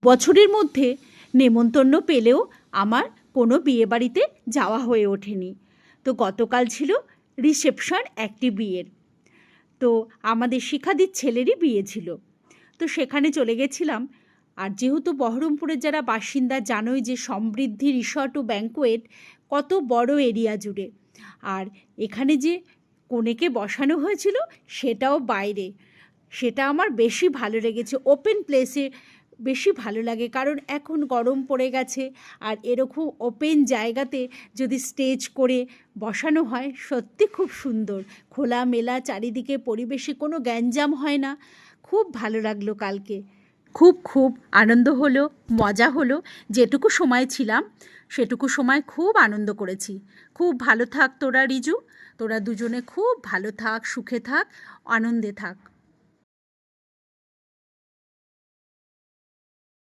বছরের মধ্যে নেমন্তন্ন পেলেও আমার কোনো বিয়েবাড়িতে যাওয়া হয়ে ওঠেনি। তো গতকাল ছিল রিসেপশন একটি বিয়ের। তো আমাদের শিখাদির ছেলেরই বিয়ে ছিল। তো সেখানে চলে গেছিলাম। আর যেহেতু বহরমপুরের যারা বাসিন্দা জানোই যে সমৃদ্ধি রিসর্ট ও ব্যাঙ্কোয়েট কত বড় এরিয়া জুড়ে। আর এখানে যে কনেকে বসানো হয়েছিল সেটাও বাইরে। সেটা আমার বেশি ভালো লেগেছে। ওপেন প্লেসে বেশি ভালো লাগে, কারণ এখন গরম পড়ে গেছে। আর এরকম ওপেন জায়গাতে যদি স্টেজ করে বসানো হয় সত্যি খুব সুন্দর। খোলামেলা চারিদিকে পরিবেশে কোনো গ্যাঞ্জাম হয় না। খুব ভালো লাগলো কালকে। খুব আনন্দ হলো, মজা হলো। যেটুকু সময় ছিলাম সেটুকু সময় খুব আনন্দ করেছি। খুব ভালো থাক তোরা রিজু, তোরা দুজনে খুব ভালো থাক, সুখে থাক, আনন্দে থাক।